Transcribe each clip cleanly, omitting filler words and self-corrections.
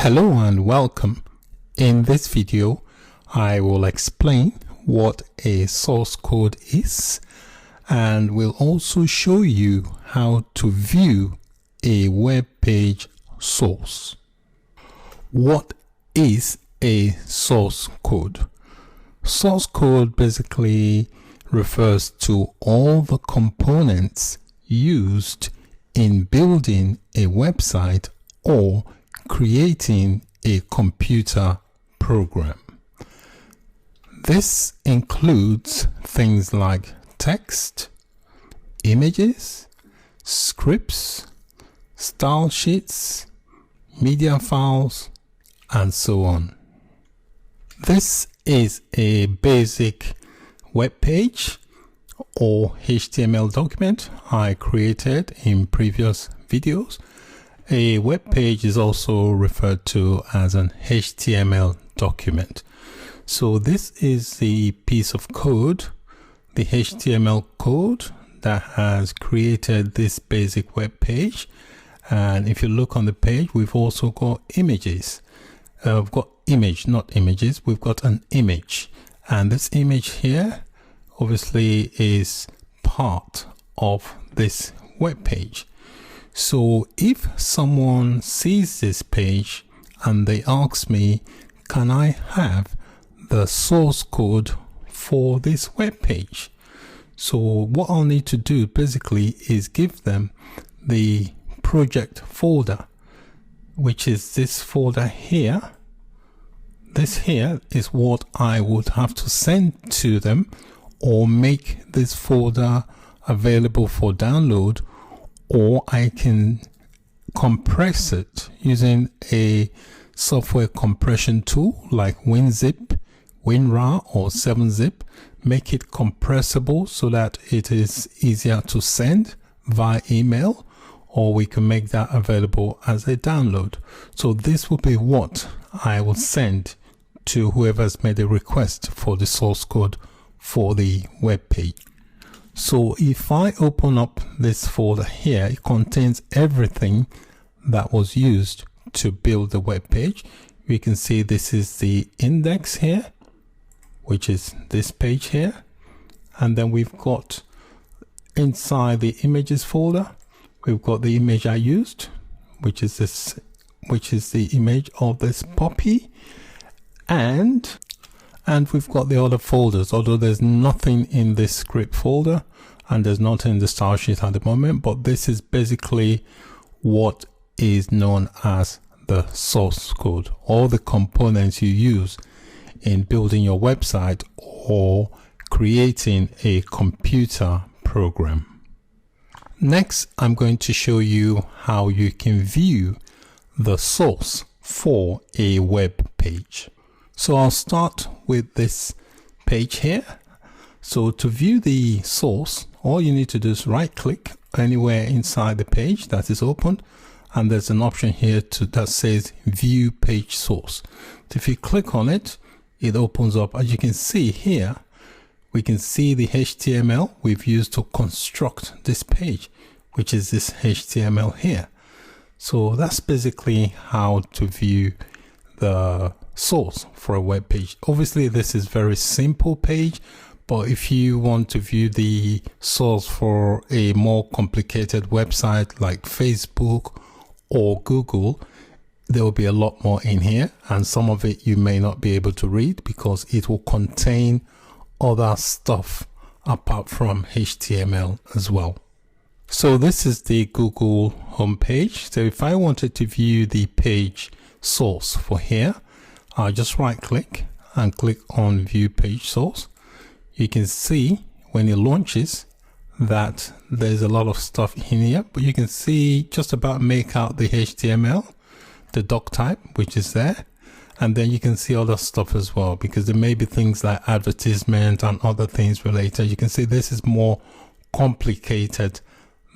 Hello and welcome. In this video, I will explain what a source code is and will also show you how to view a web page source. What is a source code? Source code basically refers to all the components used in building a website or creating a computer program. This includes things like text, images, scripts, style sheets, media files, and so on. This is a basic web page or HTML document I created in previous videos. A web page is also referred to as an HTML document. So this is the piece of code, the HTML code that has created this basic web page. And if you look on the page, we've also got images. We've got image, not images. We've got an image. And this image here obviously is part of this web page. So if someone sees this page and they ask me, can I have the source code for this web page? So what I'll need to do basically is give them the project folder, which is this folder here. This here is what I would have to send to them or make this folder available for download, or I can compress it using a software compression tool like WinZip, WinRAR, or 7-Zip. Make it compressible so that it is easier to send via email, or we can make that available as a download. So this will be what I will send to whoever's made a request for the source code for the web page. So if I open up this folder here, it contains everything that was used to build the web page. We can see this is the index here, which is this page here. And then we've got inside the images folder, we've got the image I used, which is the image of this puppy. And we've got the other folders, although there's nothing in this script folder and there's nothing in the style sheet at the moment, but this is basically what is known as the source code, all the components you use in building your website or creating a computer program. Next, I'm going to show you how you can view the source for a web page. So I'll start with this page here. So to view the source, all you need to do is right click anywhere inside the page that is opened, and there's an option here that says view page source. So if you click on it, it opens up. As you can see here, we can see the HTML we've used to construct this page, which is this HTML here. So that's basically how to view the source for a web page. Obviously this is very simple page, but if you want to view the source for a more complicated website like Facebook or Google, there will be a lot more in here, and some of it you may not be able to read because it will contain other stuff apart from HTML as well. So this is the Google homepage. So if I wanted to view the page source for here, I'll just right click and click on view page source. You can see when it launches that there's a lot of stuff in here, but you can see just about make out the HTML, the doc type, which is there. And then you can see other stuff as well, because there may be things like advertisement and other things related. You can see this is more complicated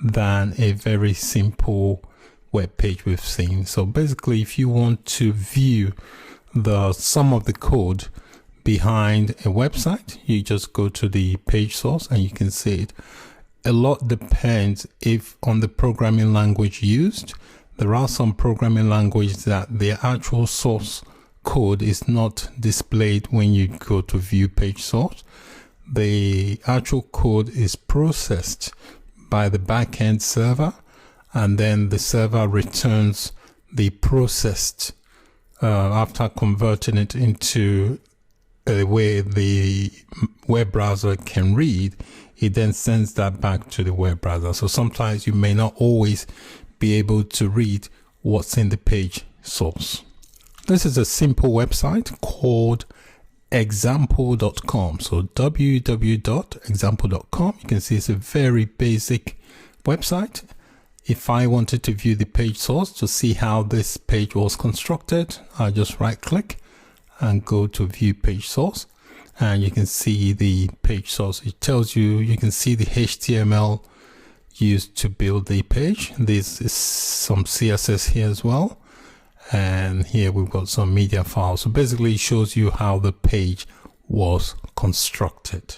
than a very simple web page we've seen. So basically, if you want to view some of the code behind a website, you just go to the page source and you can see it. A lot depends on the programming language used. there are some programming languages that the actual source code is not displayed when you go to view page source. The actual code is processed by the backend server, and then the server returns the processed after converting it into a way the web browser can read. It then sends that back to the web browser. So sometimes you may not always be able to read what's in the page source. This is a simple website called example.com. So www.example.com. You can see it's a very basic website. If I wanted to view the page source to see how this page was constructed, I just right click and go to view page source, and you can see the page source. It tells you, you can see the HTML used to build the page. This is some CSS here as well, and here we've got some media files. So basically it shows you how the page was constructed.